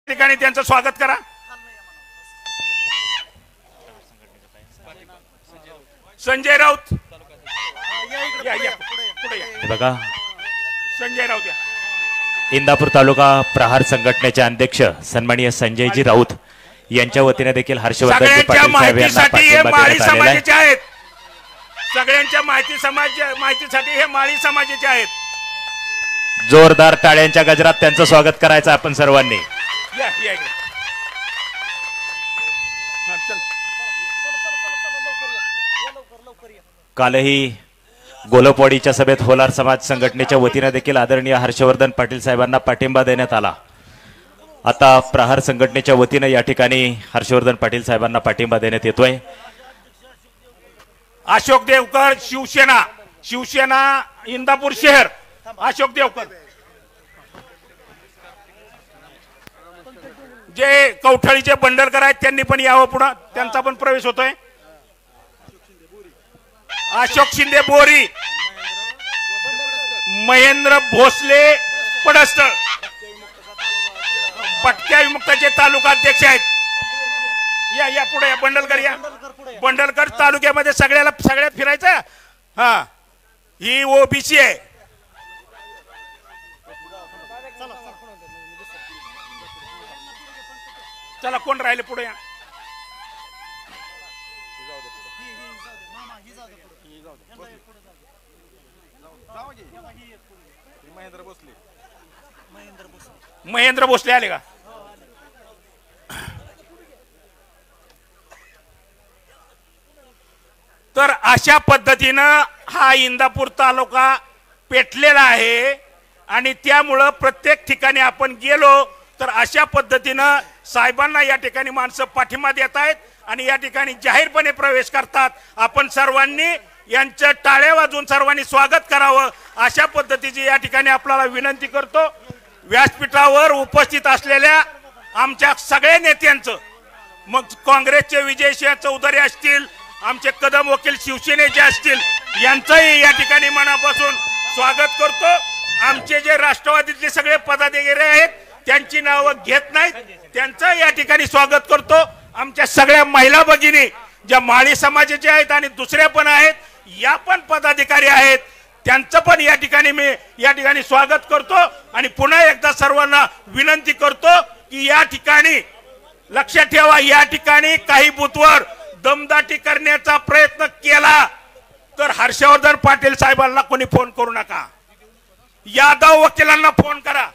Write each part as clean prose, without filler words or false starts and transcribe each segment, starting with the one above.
ठिकाणी त्यांचं स्वागत करा। संजय राऊत बघा, संजय राऊत या। इंदापूर तालुका प्रहार संघटनेचे अध्यक्ष सन्माननीय संजयजी राऊत यांच्या वतीने देखील हर्षवर्धन पाटील साहेब यांना पाठिंबा देण्यात आलेला आहे। सगळ्यांच्या माहितीसाठी हे माळी समाजाचे आहेत। जोरदार टाळ्यांच्या गजरात त्यांचं स्वागत करायचं आपण सर्वांनी। या या कालही गोलपवाडीच्या सभेत होलार समाज संघटनेच्या वतीने देखील आदरणीय हर्षवर्धन पाटील साहेबांना पाठिंबा देण्यात आला। आता प्रहार संघटनेच्या वतीने या ठिकाणी हर्षवर्धन पाटील साहेबांना पाठिंबा देण्यात येतोय। अशोक देवकर शिवसेना इंदापूर शहर। अशोक देवकर जे कौठळीचे बंडलकर आहेत त्यांनी पण यावं पुढे, त्यांचा पण प्रवेश होतोय। अशोक शिंदे बोरी, महेंद्र भोसले पडस्तळ पटक्या विमुक्ताचे तालुका अध्यक्ष आहेत। या या पुढे या बंडलकर या। बंडलकर तालुक्यामध्ये सगळ्यात फिरायचं। हा ही ओबीसी आहे। चला कोण राहिले पुढे या। महेंद्र भोसले आले का? तर अशा पद्धतीनं हा इंदापूर तालुका पेटलेला आहे आणि त्यामुळं प्रत्येक ठिकाणी आपण गेलो तर अशा पद्धतीनं साहेबांना या ठिकाणी माणसं पाठिंबा देत आहेत आणि या ठिकाणी जाहीरपणे प्रवेश करतात। आपण सर्वांनी यांचं टाळ्या वाजवून सर्वांनी स्वागत करावं अशा पद्धतीची या ठिकाणी आपल्याला विनंती करतो। व्यासपीठावर उपस्थित असलेल्या आमच्या सगळ्या नेत्यांचं, मग काँग्रेसचे विजयसिंह चौधरी असतील, आमचे कदम वकील शिवसेनेचे असतील, यांचंही या ठिकाणी मनापासून स्वागत करतो। आमचे जे राष्ट्रवादीतले सगळे पदाधिकारी आहेत त्यांची नावं घेत नाहीत, त्यांचं या ठिकाणी स्वागत करतो। आमच्या सगळ्या महिला भगिनी ज्या माळी समाजाच्या आहेत आणि दुसऱ्या पण आहेत, या पण पदाधिकारी आहेत, त्यांचं पण या ठिकाणी स्वागत करतो। आणि पुन्हा एकदा सर्वांना विनंती करतो की या ठिकाणी लक्षात ठेवा, या ठिकाणी काही बूथवर दमदाटी करण्याचा प्रयत्न केला तर हर्षवर्धन पाटील साहेबांना कोणी फोन करू नका, यादव वकिलांना फोन करा।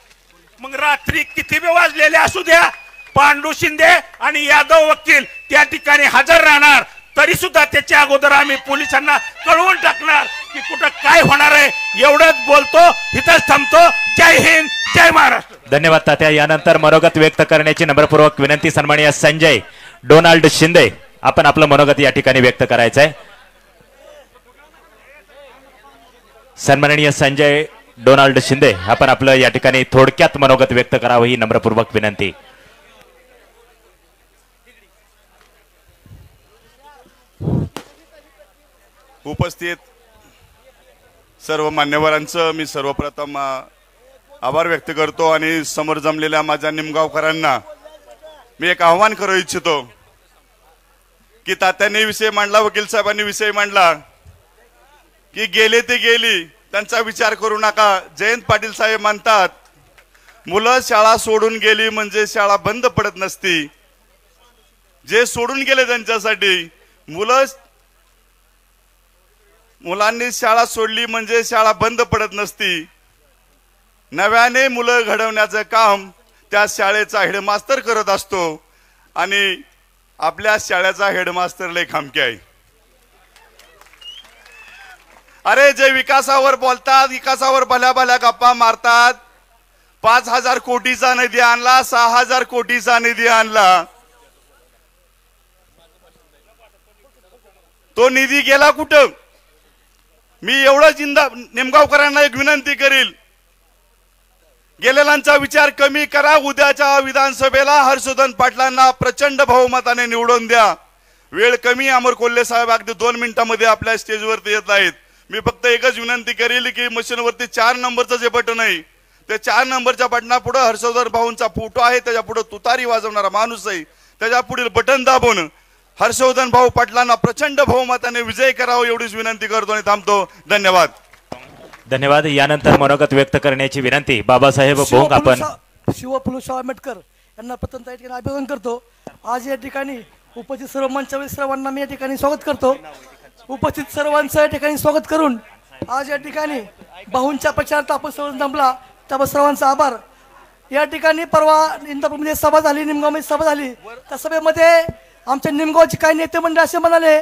मग रात्री किती बी वाजलेले असू द्या, पांडू शिंदे आणि यादव वकील त्या ठिकाणी हजर राहणार, तरी सुद्धा त्याच्या अगोदर आम्ही पोलिसांना कळवून टाकणार की कुठं काय होणार आहे। एवढंच बोलतो, इथंच थांबतो। जय हिंद, जय महाराष्ट्र। धन्यवाद तात्या। यानंतर मनोगत व्यक्त करण्याची नम्रपूर्वक विनंती सन्माननीय संजय डोनाल्ड शिंदे, आपण आपलं मनोगत या ठिकाणी व्यक्त करायचं आहे। सन्माननीय संजय डोनाल्ड शिंदे, आपण आपलं या ठिकाणी थोडक्यात मनोगत व्यक्त करावं ही नम्रपूर्वक विनंती। उपस्थित सर्व मान्यवरांचं मी सर्वप्रथम आभार व्यक्त करतो आणि समोर जमलेल्या माझ्या निमगावकरांना मी एक आव्हान करू इच्छितो की तात्यांनी विषय मांडला, वकील साहेबांनी विषय मांडला की गेले ते गेली, त्यांचा विचार करू नका। जयंत पाटील साहेब म्हणतात मुलं शाळा सोडून गेली म्हणजे शाळा बंद पडत नसती, जे सोडून गेले त्यांच्यासाठी मुलांनी शाळा सोडली म्हणजे शाळा बंद पडत नसती। नव्याने मुलं घडवण्याचं काम त्या शाळेचा हेडमास्तर करत असतो आणि आपल्या शाळेचा हेडमास्तर लय खामकी आहे। अरे जे विकासावर बोलतात, विकासावर भल्या भल्या गप्पा मारतात, 5,000 कोटीचा निधी आणला, 6,000 कोटीचा निधी आणला, तो निधी गेला कुठं? मी एवढंच निमगावकरांना एक विनंती करील, गेलेल्यांचा विचार कमी करा। उद्याच्या विधानसभेला हर्षवर्धन पाटलांना प्रचंड बहुमताने निवडून द्या। वेळ कमी, अमर कोल्हे साहेब अगदी 2 मिनिटांमध्ये आपल्या स्टेजवरती येत आहेत। मी फक्त एकच विनंती करेल की मशीनवरती 4 नंबरचं जे बटन आहे ते 4 नंबरच्या बटना पुढे हर्षवर्धन भाऊंचा फोटो आहे, त्याच्या पुढे तुतारी वाजवणारा माणूस आहे, त्याच्या पुढील बटन दाबून हर्षवर्धन भाऊ पाटलांना प्रचंड बहुमताने विजय करावा एवढीच विनंती करतो आणि थांबतो. धन्यवाद. धन्यवाद. यानंतर मनोगत व्यक्त करण्याची विनंती बाबासाहेब भोंग. आपण शिवफुलशाह आंबेडकर यांना प्रथम या ठिकाणी अभिवादन करतो. आज या ठिकाणी उपस्थित सर्व मंचावरील सर्वांना मी या ठिकाणी स्वागत करतो. उपस्थित सर्वांचं या ठिकाणी स्वागत करून आज या ठिकाणी भाऊंच्या प्रचारात आपण सर्व जमला त्याबद्दल सर्वांचा आभार. या ठिकाणी परवा इंदापूरमध्ये सभा झाली, निमगावमध्ये सभा झाली. त्या सभेमध्ये आमच्या निमगावचे काही नेते मंडळी असे म्हणाले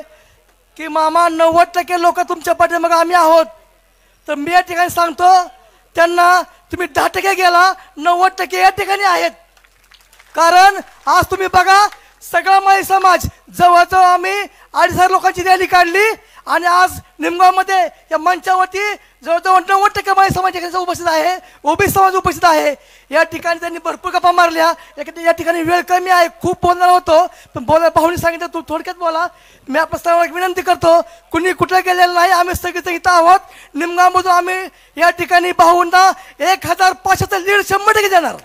की मामा 90% लोक तुमच्या पाठीमागे आम्ही आहोत. तर मी या ठिकाणी सांगतो त्यांना तुम्ही 10% गेला, 90% या ठिकाणी आहेत. कारण आज तुम्ही बघा सगळा माळी समाज जवळजवळ आम्ही 2,500 लोकांची रॅली काढली आणि आज निमगावमध्ये या मंचावरती जवळजवळ 90% माळी समाज उपस्थित आहे, ओबीसी समाज उपस्थित आहे. या ठिकाणी त्यांनी भरपूर गप्पा मारल्या. या ठिकाणी वेळ कमी आहे, खूप बोलणार होतो पण भाऊनी सांगितलं तू थोडक्यात बोला. मी आपल्या सर्वांना विनंती करतो, कुणी कुठे गेलेलं नाही, आम्ही सगळे इथं आहोत. निमगावमधून आम्ही या ठिकाणी भाऊंना 1,500चं लीड 100% देणार.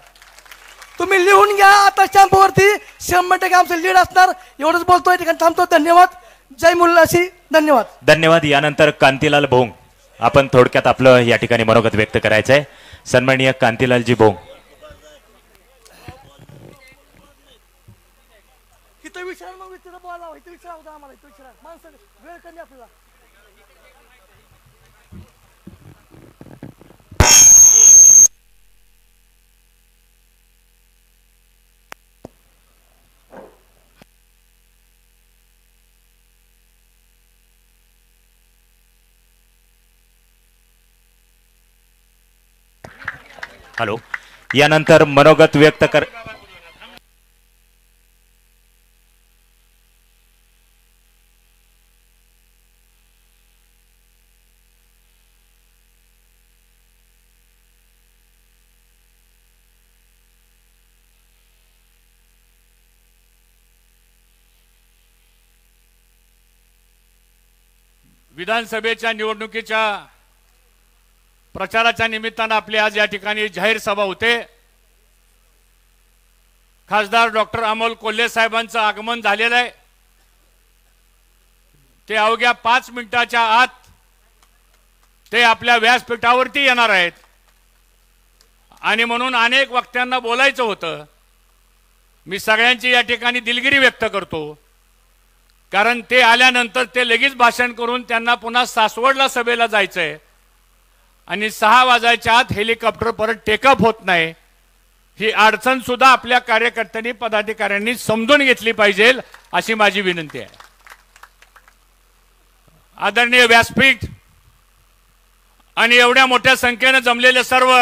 तुम्ही लिहून घ्या आता स्टॅम्पवरती, 100% आमचं लीड असणार. एवढंच बोलतो, या ठिकाणी थांबतो. धन्यवाद. जय मुल्लाशी. धन्यवाद. धन्यवाद. यानंतर कांतीलाल भोंग. आपण थोडक्यात आपलं या ठिकाणी मनोगत व्यक्त करायचं आहे. सन्माननीय कांतीलालजी भोंग. इथं विचारा मग इथं बोला, इथं विचारा होता आम्हाला, इथं विचारा माणसं वेळ कमी आपल्याला. हॅलो. यानंतर मनोगत व्यक्त कर विधानसभेच्या निवडणुकीच्या प्रचाराच्या निमित्तानं आपली आज या ठिकाणी जाहीर सभा होते. खासदार डॉक्टर अमोल कोल्हे साहेबांचं आगमन झालेलं आहे. ते अवघ्या 5 मिनिटाच्या आत ते आपल्या व्यासपीठावरती येणार आहेत आणि म्हणून अनेक वक्त्यांना बोलायचं होतं. मी सगळ्यांची या ठिकाणी दिलगिरी व्यक्त करतो, कारण ते आल्यानंतर ते लगेच भाषण करून त्यांना पुन्हा सासवडला सभेला जायचंय आणि 6 वाजायच्या आत हेलिकॉप्टर परत टेकअप होत नाही. ही अडचण सुद्धा आपल्या कार्यकर्त्यांनी पदाधिकाऱ्यांनी समजून घेतली पाहिजे अशी माझी विनंती आहे. आदरणीय व्यासपीठ आणि एवढ्या मोठ्या संख्येने जमलेले सर्व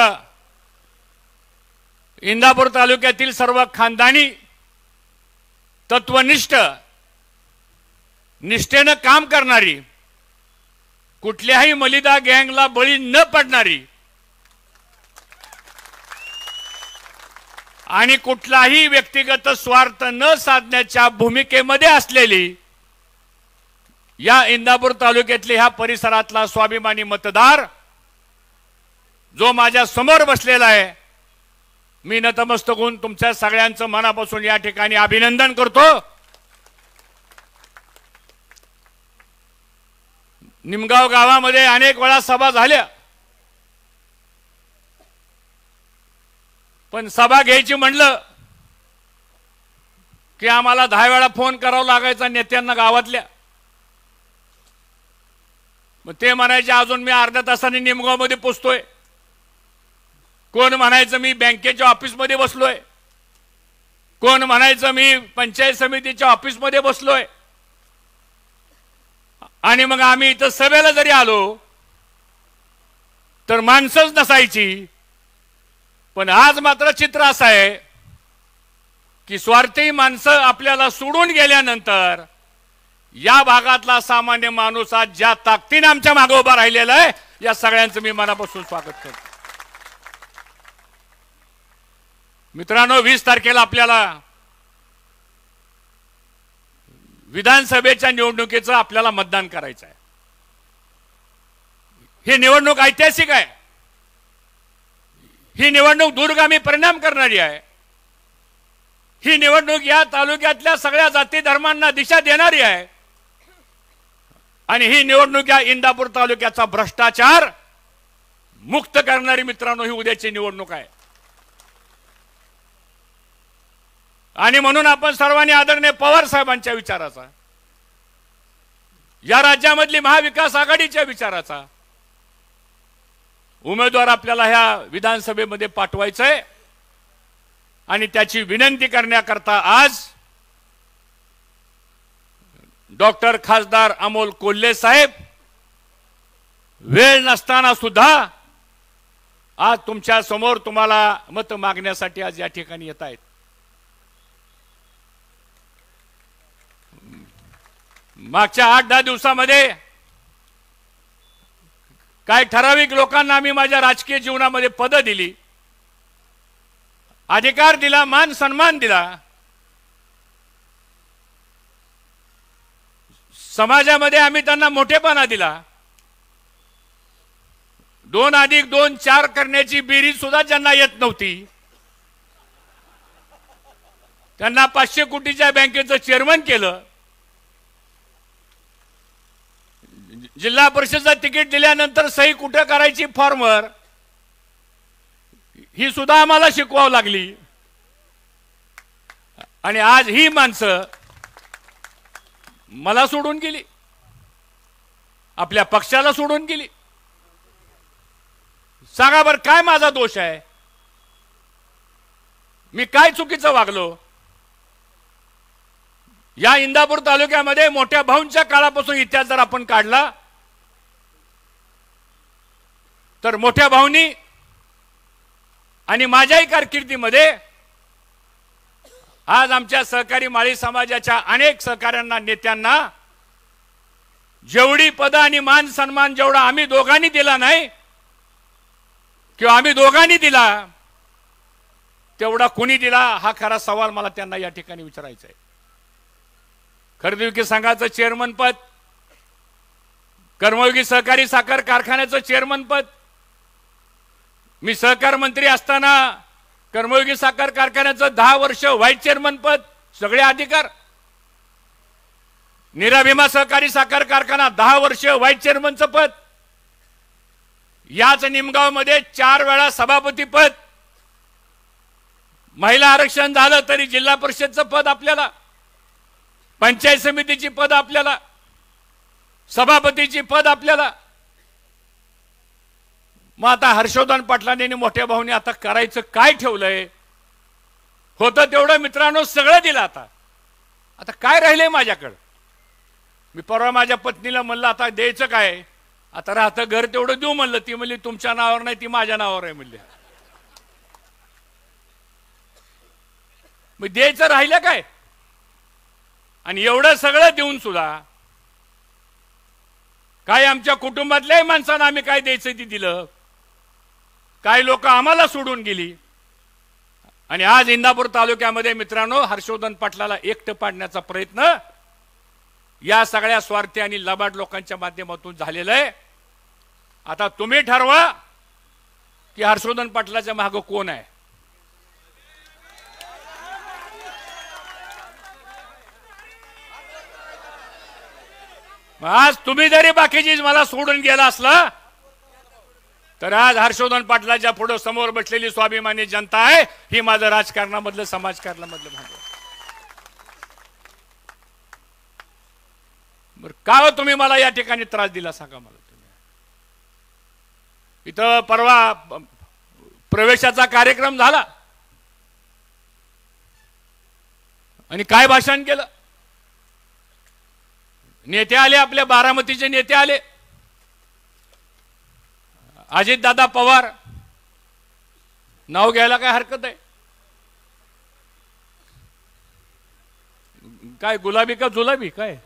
इंदापूर तालुक्यातील सर्व खानदानी तत्वनिष्ठ निष्ठेनं काम करणारी, कुठल्याही मलिदा गँगला बळी न पडणारी आणि कुठलाही व्यक्तिगत स्वार्थ न साधण्याच्या भूमिकेमध्ये असलेली या इंदापूर तालुक्यातल्या ह्या परिसरातला स्वाभिमानी मतदार जो माझ्या समोर बसलेला आहे, मी नतमस्तक होऊन तुमच्या सगळ्यांचं मनापासून या ठिकाणी अभिनंदन करतो. निमगाव गावामध्ये अनेक वेळा सभा झाल्या, पण सभा घ्यायची म्हणलं की आम्हाला 10 वेळा फोन करावा लागायचा नेत्यांना गावातल्या. मग ते म्हणायचे अजून मी अर्ध्या तासाने निमगावमध्ये पोचतोय, कोण म्हणायचं मी बँकेच्या ऑफिसमध्ये बसलोय, कोण म्हणायचं मी पंचायत समितीच्या ऑफिसमध्ये बसलोय. आणि मग आम्ही इथं सभेला जरी आलो तर माणसंच नसायची. पण आज मात्र चित्र असं आहे की स्वार्थी माणसं आपल्याला सोडून गेल्यानंतर या भागातला सामान्य माणूस आज ज्या ताकदीने आमच्या मागे उभा राहिलेला आहे, या सगळ्यांचं मी मनापासून स्वागत करतो. मित्रांनो, 20 तारखेला आपल्याला विधानसभेच्या निवडणुकीचं आपल्याला मतदान करायचं आहे. ही निवडणूक ऐतिहासिक आहे. ही निवडणूक दूरगामी परिणाम करणारी आहे. ही निवडणूक या तालुक्यातल्या सगळ्या जाती धर्मांना दिशा देणारी आहे. आणि ही निवडणूक या इंदापूर तालुक्याचा भ्रष्टाचार मुक्त करणारी मित्रांनो ही उद्याची निवडणूक आहे. आणि म्हणून आपण सर्वांनी आदरणीय पवार साहेबांच्या विचाराचा, या राज्यामधली महाविकास आघाडीच्या विचाराचा उमेदवार आपल्याला ह्या विधानसभेमध्ये पाठवायचंय. आणि त्याची विनंती करण्याकरता आज डॉक्टर खासदार अमोल कोल्हे साहेब वेळ नसताना सुद्धा आज तुमच्या समोर तुम्हाला मत मागण्यासाठी आज या ठिकाणी येत आहेत. मागच्या 8-10 दिवसामध्ये काही ठराविक लोकांना आम्ही माझ्या राजकीय जीवनामध्ये पद दिली, अधिकार दिला, मान सन्मान दिला. समाजामध्ये आम्ही त्यांना मोठेपणा दिला. 2+2 4 करण्याची बेरीज सुद्धा ज्यांना येत नव्हती त्यांना 500 कोटीच्या बँकेचं चेअरमन केलं. जिल्हा परिषदचं तिकीट दिल्यानंतर सही कुठं करायची फॉर्मवर ही सुद्धा आम्हाला शिकवावं लागली. आणि आज ही माणसं मला सोडून गेली, आपल्या पक्षाला सोडून गेली. सांगा बरं काय माझा दोष आहे? मी काय चुकीचं वागलो? या इंदापूर तालुक्यामध्ये मोठ्या भाऊंच्या काळापासून इतिहास जर आपण काढला तर मोठ्या भाऊंनी आणि माझ्याही कारकिर्दीमध्ये आज आमच्या सहकारी माळी समाजाच्या अनेक सहकाऱ्यांना, नेत्यांना जेवढी पद आणि मान सन्मान जेवढा आम्ही दोघांनी दिला नाही किंवा आम्ही दोघांनी दिला तेवढा कोणी दिला हा खरा सवाल मला त्यांना या ठिकाणी विचारायचा आहे. खरेदी विक्री संघाचं चेअरमन पद, कर्मयोगी सहकारी साखर कारखान्याचं चेअरमन पद, मी सहकार मंत्री असताना कर्मयोगी साखर कारखान्याचं 10 वर्ष व्हाईस चेअरमन पद, सगळे अधिकार. निराभिमा सहकारी साखर कारखाना 10 वर्ष व्हाईस चेअरमनचं पद. याच निमगाव मध्ये 4 वेळा सभापती पद. महिला आरक्षण झालं तरी जिल्हा परिषदचं पद आपल्याला, पंचायत समितीची पद आपल्याला, सभापतीची पद आपल्याला. मग आता हर्षवर्धन पाटलांनी मोठ्या भाऊने आता करायचं काय ठेवलंय? होतं तेवढं मित्रांनो सगळं दिलं. आता काय राहिलंय माझ्याकडं? मी परवा माझ्या पत्नीला म्हणलं आता द्यायचं काय? आता राहतं घर तेवढं देऊ म्हणलं. ती म्हणली तुमच्या नावावर नाही, ती माझ्या नावावर आहे म्हणली. मग द्यायचं राहिलं काय? आणि एवढं सगळं देऊन सुद्धा काय आमच्या कुटुंबातल्याही माणसांना आम्ही काय द्यायचं ते दिलं. काही लोक आम्हाला सोडून गेली. आणि आज इंदापूर तालुक्यामध्ये मित्रांनो हर्षवर्धन पाटलाला एकटं पाडण्याचा प्रयत्न या सगळ्या स्वार्थी आणि लबाड लोकांच्या माध्यमातून झालेलं आहे. आता तुम्ही ठरवा की हर्षवर्धन पाटलाच्या मागे कोण आहे. आज तुम्ही जरी बाकीची मला सोडून गेला असला तर आज हर्षवर्धन पाटलाच्या पुढे समोर बसलेली स्वाभिमानी जनता आहे ही माझं राजकारणामधलं, समाजकारणामधलं भाग. बरं का हो तुम्ही मला या ठिकाणी त्रास दिला सांगा मला. तुम्ही इथं परवा प्रवेशाचा कार्यक्रम झाला आणि काय भाषण केलं? नेते आले, आपल्या बारामतीचे नेते आले, अजितदादा पवार, नाव घ्यायला काय हरकत आहे? काय गुलाबी का जुलाबी काय?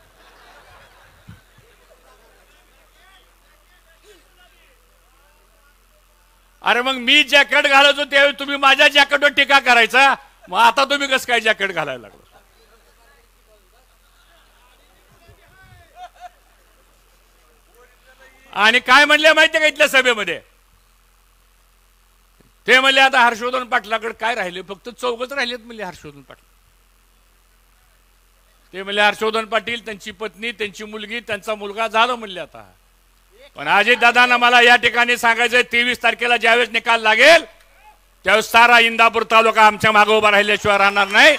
अरे मग मी जॅकेट घालायचो त्यावेळी तुम्ही माझ्या जॅकेटवर टीका करायचा, मग आता तुम्ही कसं काय जॅकेट घालायला लागलो? आणि काय म्हणले माहितीये का इथल्या सभेमध्ये? ते म्हणले आता हर्षवर्धन पाटलाकडे काय राहिले, फक्त चौघच राहिलेत म्हणले हर्षवर्धन पाटील. ते म्हणले हर्षवर्धन पाटील, त्यांची पत्नी, त्यांची मुलगी, त्यांचा मुलगा झालं म्हणले आता. पण अजित दादांना मला या ठिकाणी सांगायचंय, 23 तारखेला ज्यावेळेस निकाल लागेल त्यावेळेस सारा इंदापूर तालुका आमच्या मागे उभा राहिल्याशिवाय राहणार नाही.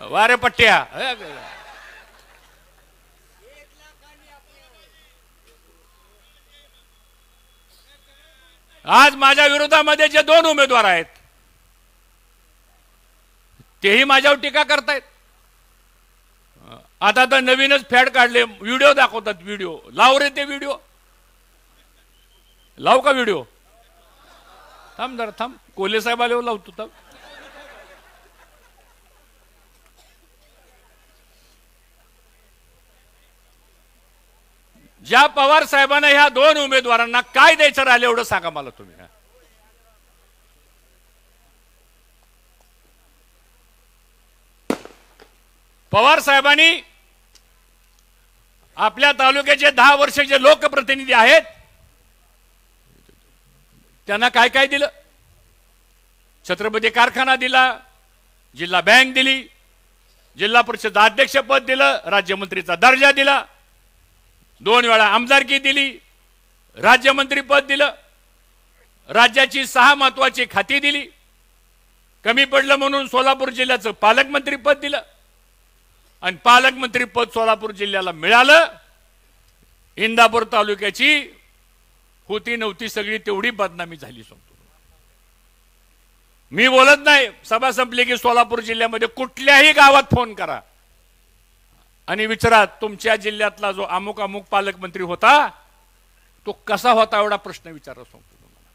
वारे पट्ट्या आज माझ्या विरोधामध्ये जे 2 उमेदवार आहेत तेही माझ्यावर टीका करतायत. आता तर नवीनच फॅड काढले, व्हिडिओ दाखवतात. व्हिडिओ लाव रे, ते व्हिडिओ लाव का? व्हिडिओ थांब जरा, थांब. कोल्हे साहेब आल्यावर लावतो. थांब. ज्या पवार साहेबांना ह्या 2 उमेदवारांना काय द्यायचं राहिलं एवढं सांगा मला तुम्ही. पवार साहेबांनी आपल्या तालुक्याचे 10 वर्ष जे लोकप्रतिनिधी आहेत त्यांना काय काय दिलं? छत्रपती कारखाना दिला, जिल्हा बँक दिली, जिल्हा परिषद अध्यक्षपद दिलं, राज्यमंत्रीचा दर्जा दिला, 2 वेळा आमदारकी दिली, राज्यमंत्री पद दिलं, राज्याची 6 महत्वाची खाती दिली, कमी पडलं म्हणून सोलापूर जिल्ह्याचं पालकमंत्री पद दिलं आणि पालकमंत्री पद सोलापूर जिल्ह्याला मिळालं. इंदापूर तालुक्याची होती नव्हती सगळी तेवढी बदनामी झाली. सांगतो मी, बोलत नाही. सभा संपली की सोलापूर जिल्ह्यामध्ये कुठल्याही गावात फोन करा आणि विचारा तुमच्या जिल्ह्यातला जो अमुक अमुक पालकमंत्री होता तो कसा होता, एवढा प्रश्न विचारा. सांगतो तुम्हाला.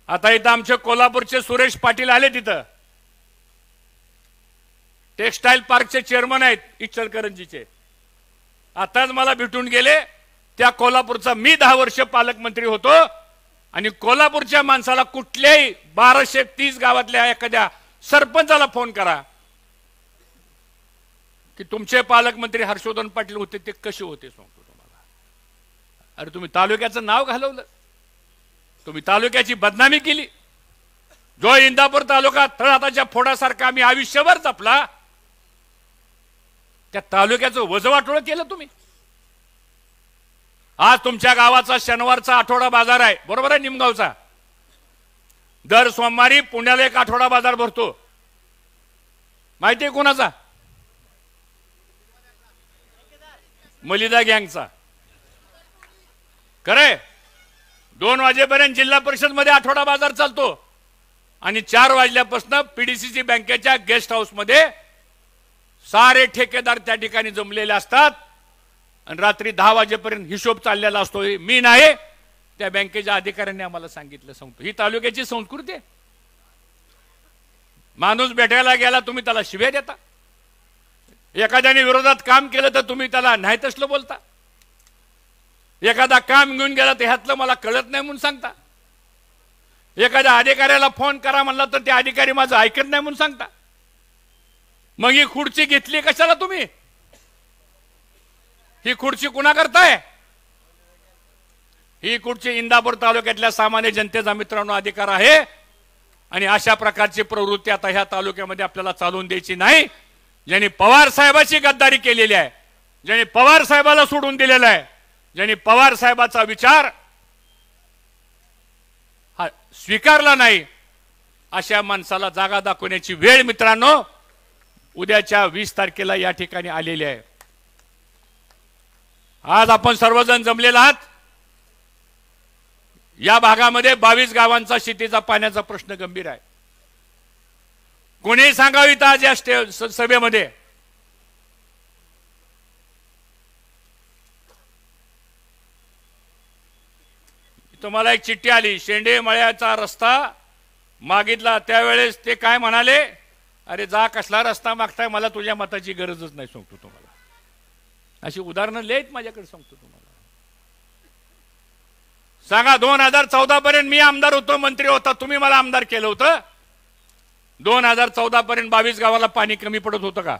आता इथं आमचे कोल्हापूरचे सुरेश पाटील आले, तिथं टेक्सटाईल पार्कचे चेअरमन आहेत इचलकरंजीचे. आताच मला भेटून गेले. त्या कोल्हापूरचा मी 10 वर्ष पालकमंत्री होतो आणि कोल्हापूरच्या माणसाला कुठल्याही 1230 गावातल्या एखाद्या सरपंचाला फोन करा की तुमचे पालकमंत्री हर्षवर्धन पाटील होते ते कसे होते. सांगतो तुम्हाला. अरे तुम्ही तालुक्याचं नाव घालवलं, तुम्ही तालुक्याची बदनामी केली. जो इंदापूर तालुका तळहाताच्या फोडासारखा आम्ही आयुष्यभर जपला, त्या तालुक्याचं वजवाटोळ केलं तुम्ही. आज तुमच्या गावाचा शनिवारचा आठवडा बाजार आहे, बरोबर आहे, निमगावचा. दर सोमवारी पुण्याला एक आठवडा बाजार भरतो, माहिती आहे कोणाचा? मलिदा गँगचा. खरंय. 2 वाजेपर्यंत जिल्हा परिषद मध्ये आठवडा बाजार चालतो आणि 4 वाजल्यापासून पीडीसीसी बँकेच्या गेस्ट हाऊस मध्ये सारे ठेकेदार त्या ठिकाणी जमलेले असतात आणि रात्री 10 वाजेपर्यंत हिशोब चाललेला असतो. मी नाही, त्या बँकेच्या अधिकाऱ्यांनी आम्हाला सांगितलं. सांगतो ही तालुक्याची संस्कृती आहे. माणूस भेटायला गेला तुम्ही त्याला शिव्या देता, एखाद्याने विरोधात काम केलं तर तुम्ही त्याला नाही तसलं बोलता, एखादा काम घेऊन गेला तर ह्यातलं मला कळत नाही म्हणून सांगता, एखाद्या अधिकाऱ्याला फोन करा म्हणला तर ते अधिकारी माझं ऐकत नाही म्हणून सांगता. मग ही खुर्ची घेतली कशाला तुम्ही? ही खुर्ची कुणा करताय? ही खुर्ची इंदापूर तालुक्यातल्या सामान्य जनतेचा मित्रांनो अधिकार आहे आणि अशा प्रकारची प्रवृत्ती आता ह्या तालुक्यामध्ये आपल्याला चालवून द्यायची नाही. ज्यांनी पवार साहेबाची गद्दारी केलेली आहे, ज्यांनी पवार साहेबाला सोडून दिलेला आहे, ज्यांनी पवार साहेबाचा विचार हा स्वीकारला नाही, अशा माणसाला जागा दाखवण्याची वेळ मित्रांनो उद्याच्या 20 तारखेला या ठिकाणी आलेली आहे. आज आपण सर्वजण जमलेला आहात. या भागामध्ये 22 गावांचा शेतीचा पाण्याचा प्रश्न गंभीर आहे. कोणी सांगावित आज या सभेमध्ये तुम्हाला एक चिठ्ठी आली, शेंडे मळ्याचा रस्ता मागितला. त्यावेळेस ते काय म्हणाले, अरे जा कसला रस्ता मागताय, मला तुझ्या मताची गरजच नाही. सांगतो तुम्हाला, अशी उदाहरणं लिहित माझ्याकडे. सांगतो तुम्हाला, सांगा 2014 पर्यंत मी आमदार होतो, मंत्री होता, तुम्ही मला आमदार केलं होतं. 2014 पर्यंत 22 गावाला पाणी कमी पडत होतं का?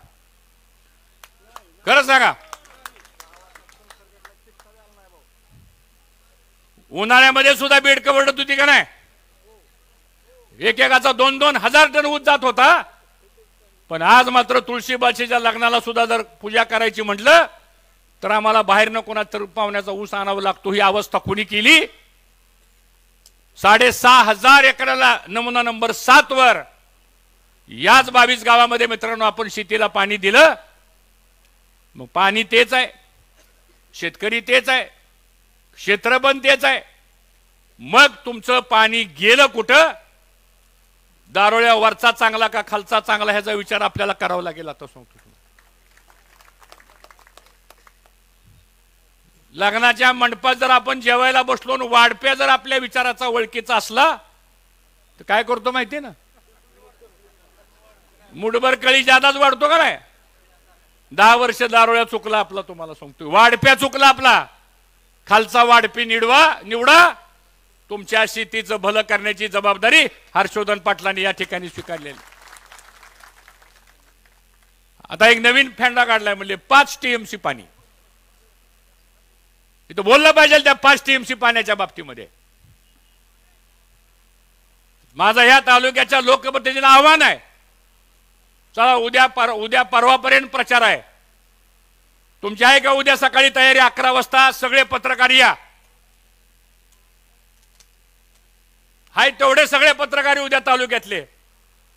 खरं सांगा. उन्हाळ्यामध्ये सुद्धा बेडकं वरडत होती का नाही? एकेकाचा 2-2 हजार टन ऊस जात होता. पण आज मात्र तुळशीबाचीच्या लग्नाला सुद्धा जर पूजा करायची म्हटलं तर आम्हाला बाहेरनं कोणातर पाहुण्याचा ऊस आणावा लागतो. ही अवस्था कोणी केली? 6,500 एकराला नमुना नंबर 7 वर याच 22 गावामध्ये मित्रांनो आपण शेतीला पाणी दिलं. मग पाणी तेच आहे, शेतकरी तेच आहे, क्षेत्र पण तेच आहे. मग तुमचं पाणी गेलं कुठं? दारोळ्या वरचा चांगला का खालचा चांगला ह्याचा विचार आपल्याला करावा लागेल. आता सांगतो लग्नाच्या मंडपात जर आपण जेवायला बसलो आणि वाढप्या जर आपल्या विचाराचा ओळखीचा असला तर काय करतो माहितीये ना? मुठभर कळी जादाच वाढतो का नाही? 10 वर्ष दारोळ्या चुकला आपला, तुम्हाला सांगतोय. वाढप्या चुकला आपला. खालचा वाढपी निवडा. तुमच्या शेतीचं भलं करण्याची जबाबदारी हर्षवर्धन पाटलांनी या ठिकाणी स्वीकारलेली. आता एक नवीन फॅन्डा काढलाय, म्हणजे 5 TMC पाणी. इथं बोललं पाहिजे त्या 5 TMC पाण्याच्या बाबतीमध्ये. माझं या तालुक्याच्या लोकप्रतिनिधींना आव्हान आहे, चला उद्या परवापर्यंत प्रचार आहे. तुमची आहे का उद्या सकाळी तयारी? 11 वाजता सगळे पत्रकार या. हाय तेवढे सगळे पत्रकार उद्या तालुक्यातले,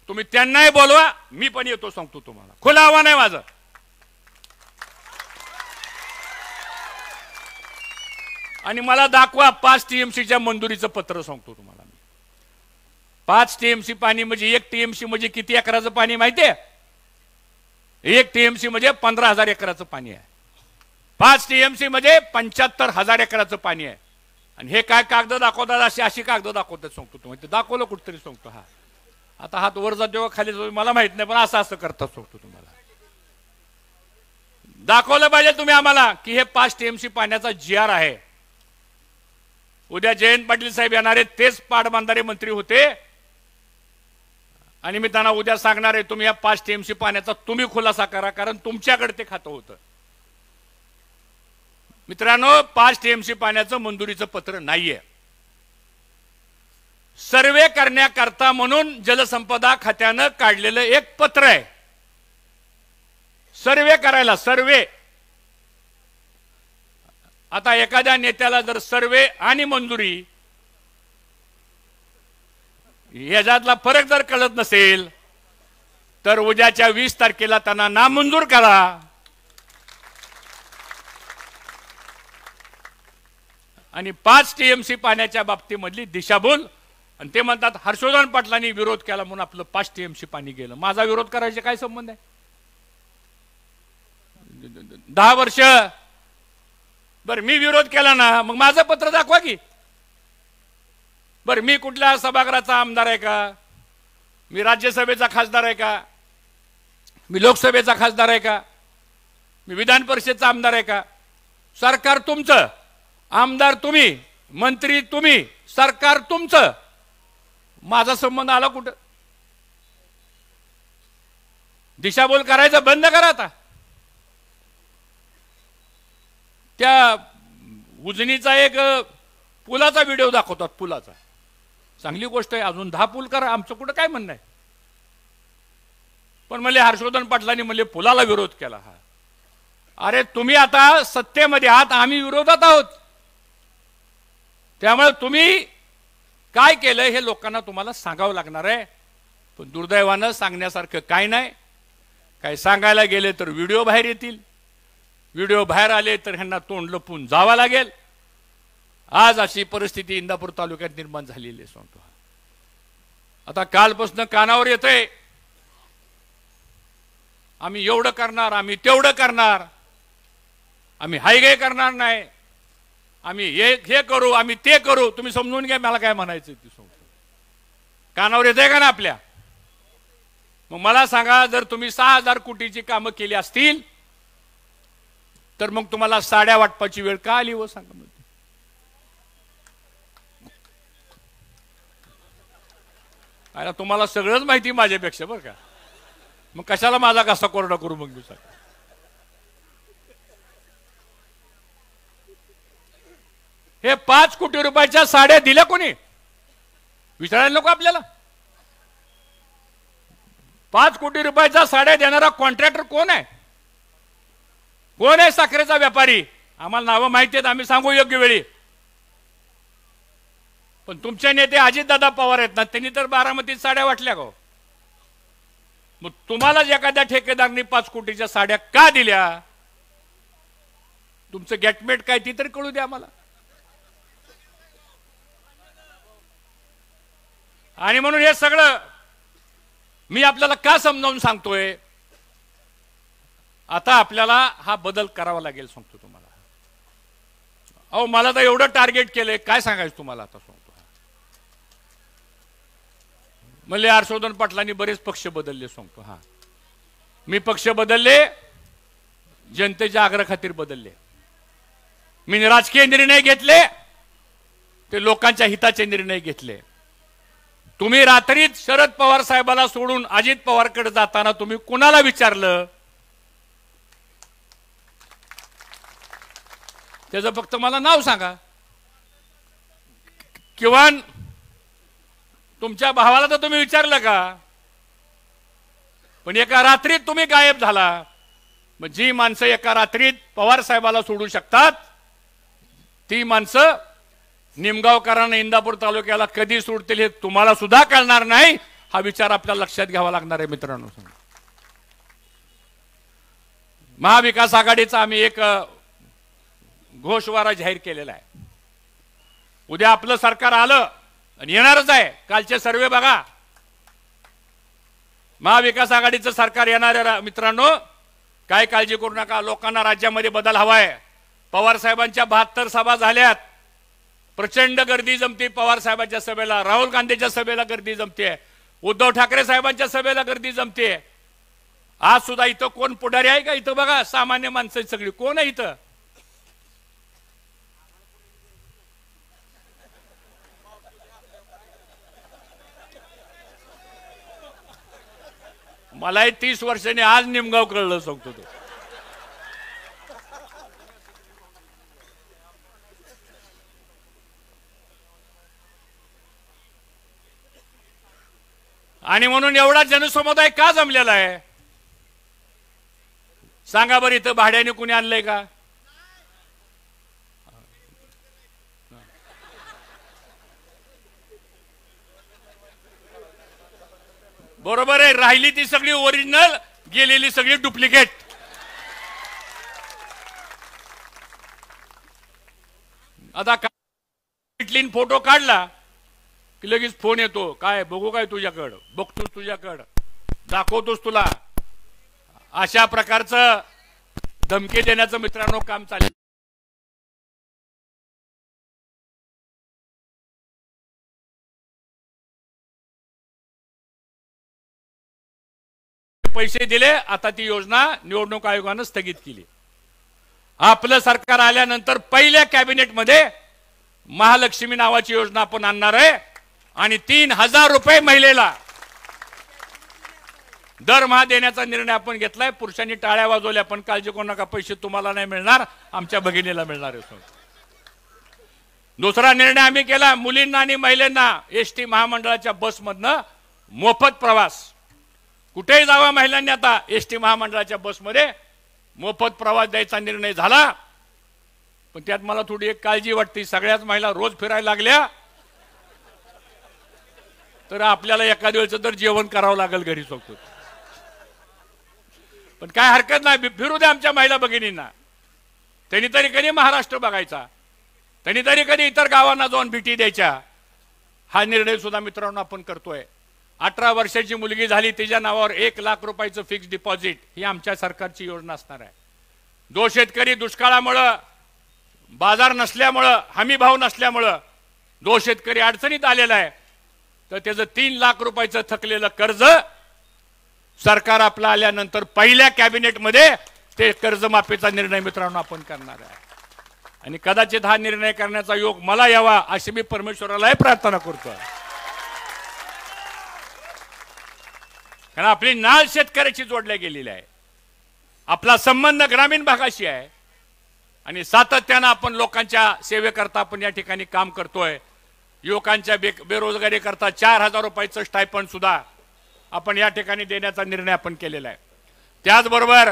तुम्ही त्यांनाही बोलवा, मी पण येतो. सांगतो तुम्हाला, खुलं आव्हान आहे माझं. आणि मला दाखवा 5 TMCच्या मंजुरीचं पत्र. सांगतो तुम्हाला मी. 5 TMC पाणी म्हणजे 1 TMC म्हणजे किती एकराचं पाणी माहितीये? 1 TMC म्हणजे 15,000 एकराचं पाणी आहे. 5 TMC म्हणजे 75,000 एकराचं पाणी आहे. आणि हे काय कागद दाखवतात? अशी कागद दाखवतात. सांगतो तुम्हाला, दाखवलं कुठतरी. सांगतो हा आता हात वर जातो खाली जातो मला माहित नाही, पण असं करतात. सांगतो तुम्हाला, दाखवलं पाहिजे तुम्ही आम्हाला की हे 5 TMC पाण्याचा GR आहे. उद्या जयंत पाटील साहेब येणार आहेत, तेच पाटबंधारे मंत्री होते. आणि मी त्यांना उद्या सांगणार आहे, तुम्ही या 5 TMC पाण्याचा तुम्ही खुलासा करा, कारण तुमच्याकडे ते खातं होतं. मित्रांनो, 5 TMC पाण्याचं मंजुरीचं पत्र नाहीये. सर्वे करण्याकरता म्हणून जलसंपदा खात्यानं काढलेलं एक पत्र आहे. सर्वे करायला, सर्वे. आता एखाद्या नेत्याला जर सर्वे आणि मंजुरी याच्यातला फरक जर कळत नसेल तर उद्याच्या 20 तारखेला त्यांना नामंजूर करा. आणि 5 TMC पाण्याच्या बाबतीमधली दिशाभूल. आणि ते म्हणतात हर्षवर्धन पाटलांनी विरोध केला म्हणून आपलं 5 TMC पाणी गेलं. माझा विरोध करायचा काय संबंध आहे? 10 वर्ष बर मी विरोध केला ना, मग माझं पत्र दाखवा की. बर मी कुठल्या सभागृहाचा आमदार आहे का? मी राज्यसभेचा खासदार आहे का? मी लोकसभेचा खासदार आहे का? मी विधान परिषदेचा आमदार आहे का? सरकार तुमचं, आमदार तुम्ही, मंत्री तुम्ही, सरकार तुमचं. माझा संबंध आला कुठं? दिशाभूल करायचं बंद करा. आता त्या उजनीचा एक पुलाचा व्हिडिओ दाखवतात, पुलाचा. चांगली गोष्ट आहे, अजून 10 पूल करा, आमचं कुठं काय म्हणणं आहे. पण म्हणले हर्षवर्धन पाटलांनी म्हणले पुलाला विरोध केला. हा अरे तुम्ही आता सत्तेमध्ये आहात, आम्ही विरोधात आहोत. त्यामुळे तुम्ही काय केलं हे लोकांना तुम्हाला सांगावं लागणार आहे. पण दुर्दैवानं सांगण्यासारखं काय नाही. काय सांगायला गेले तर व्हिडिओ बाहेर येतील, व्हिडिओ बाहेर आले तर ह्यांना तोंड लपून जावं लागेल. आज अशी परिस्थिती इंदापूर तालुक्यात निर्माण झालेली आहे. सांगतो आता कालपासून कानावर येतंय, आम्ही एवढं करणार, आम्ही तेवढं करणार, आम्ही हायगे करणार नाही, आम्ही हे करू, आम्ही ते करू. तुम्ही समजून घ्या मला काय म्हणायचं ते. सांगतो कानावर येतंय का ना आपल्या? मग मला सांगा, जर तुम्ही 6,000 कोटीची कामं केली असतील तर मग तुम्हाला साड्या वाटपाची वेळ का आली हो? सांगा. अरे तुम्हाला सगळंच माहिती माझ्यापेक्षा बरं का, मग कशाला माझा कसा कोरडा करू मग? हे 5 कोटी रुपयाच्या साड्या दिल्या कोणी विचारायला नको आपल्याला? 5 कोटी रुपयाच्या साड्या देणारा कॉन्ट्रॅक्टर कोण आहे? कोण आहे साखरेचा व्यापारी? आम्हाला नावं माहिती आहेत, आम्ही सांगू योग्य वेळी. पण तुमचे नेते अजितदादा पवार आहेत ना, त्यांनी तर बारामतीत साड्या वाटल्या गो. मग तुम्हाला एखाद्या ठेकेदारांनी 5 कोटीच्या साड्या का दिल्या? तुमचं गॅटमेट काय ती तरी कळू द्या मला. आणि म्हणून हे सगळं मी आपल्याला का समजावून सांगतोय? आता आपल्याला हा बदल करावा लागेल, सांगतो तुम्हाला. अहो मला तर एवढं टार्गेट केलंय, काय सांगायचं तुम्हाला आता सांगतो. मल्ले हर्षवर्धन पाटलांनी बरेच पक्ष बदलले, सांगतो. हा, मी पक्ष बदलले, जनतेच्या आग्रह खातीर बदलले. मी राजकीय निर्णय घेतले, ते लोकांच्या हिताचे निर्णय घेतले. तुम्ही रात्रीत शरद पवार साहेबाला सोडून अजित पवारकडे जाताना तुम्ही कुणाला विचारलं? त्याचं फक्त मला नाव सांगा. किंवा तुमच्या भावाला तर तुम्ही विचारलं का? पण एका रात्रीत तुम्ही गायब झाला. मग जी माणसं एका रात्रीत पवार साहेबाला सोडू शकतात, ती माणसं निमगावकरांना इंदापूर तालुक्याला कधी सोडतील हे तुम्हाला सुद्धा कळणार नाही. हा विचार आपल्याला लक्षात घ्यावा लागणार आहे मित्रांनो. महाविकास आघाडीचा आम्ही एक घोषवारा जाहीर केलेला आहे. उद्या आपलं सरकार आलं आणि येणारच आहे. कालचे सर्वे बघा, महाविकास आघाडीचं सरकार येणार आहे मित्रांनो. काय काळजी करू नका, लोकांना राज्यामध्ये बदल हवाय. पवार साहेबांच्या 72 सभा झाल्यात, प्रचंड गर्दी जमते पवार साहेबांच्या सभेला, राहुल गांधीच्या सभेला गर्दी जमते, उद्धव ठाकरे साहेबांच्या सभेला गर्दी जमते. आज सुद्धा इथं कोण पुढारी आहे का? इथं बघा, सामान्य माणसं सगळी. कोण आहे इथं? मलाही 30 वर्षांनी आज निमगाव कळलं, सांगतो तो. आणि म्हणून एवढा जनसमुदाय का जमलेला आहे सांगा बरं? इथं भाड्याने कुणी आणलंय का? बरोबर आहे. राहिली ती सगळी ओरिजिनल, गेलेली सगळी डुप्लिकेट. आता इटलीन फोटो काढला की लगेच फोन येतो, काय बघू काय तुझ्याकडं, बघतोस तुझ्याकडं, दाखवतोस तुला. अशा प्रकारचं धमकी देण्याचं मित्रांनो काम चाललं. पैसे दिले, आता ती योजना निवडणूक आयोगानं स्थगित केली. आपलं सरकार आल्यानंतर पहिल्या कॅबिनेटमध्ये महालक्ष्मी नावाची योजना आपण आणणार आहे आणि 3000 रुपये महिलेला दरमहा देण्याचा निर्णय आपण घेतलाय. पुरुषांनी टाळ्या वाजवल्या, पण काळजी करू नका, पैसे तुम्हाला नाही मिळणार, आमच्या भगिनीला मिळणार आहे. दुसरा निर्णय आम्ही केला, मुलींना आणि महिलांना एसटी महामंडळाच्या बसमधनं मोफत प्रवास. कुठेही जावा महिलांनी आता एसटी महामंडळाच्या बसमध्ये मोफत प्रवास द्यायचा निर्णय झाला. पण त्यात मला थोडी एक काळजी वाटते, सगळ्याच महिला रोज फिरायला लागल्या तर आपल्याला एखाद्या वेळेचं तर जेवण करावं लागेल घरी सोबत. पण काय हरकत नाही, फिरू द्या आमच्या महिला भगिनींना. त्यांनी तरी कधी महाराष्ट्र बघायचा, त्यांनी तरी कधी इतर गावांना जाऊन भेटी द्यायच्या. हा निर्णय सुद्धा मित्रांनो आपण करतोय. 18 वर्षाची मुलगी झाली तिच्या नावावर 1 लाख रुपयाचं फिक्स डिपॉझिट, ही आमच्या सरकारची योजना असणार आहे. जो शेतकरी दुष्काळामुळं, बाजार नसल्यामुळं, हमी भाव नसल्यामुळं जो शेतकरी अडचणीत आलेला आहे, तर त्याचं 3 लाख रुपयाचं थकलेलं कर्ज सरकार आपलं आल्यानंतर पहिल्या कॅबिनेटमध्ये ते कर्जमाफीचा निर्णय मित्रांनो आपण करणार आहे. आणि कदाचित हा निर्णय करण्याचा योग मला यावा अशी मी परमेश्वरालाही प्रार्थना करतो. कारण आपली नाळ शेतकऱ्याची जोडल्या गेलेली आहे, आपला संबंध ग्रामीण भागाशी आहे. आणि सातत्यानं आपण लोकांच्या सेवेकरता आपण या ठिकाणी काम करतोय. युवकांच्या बेरोजगारी करता 4,000 रुपयाचं स्टायपंड सुद्धा आपण या ठिकाणी देण्याचा निर्णय आपण केलेला आहे. त्याचबरोबर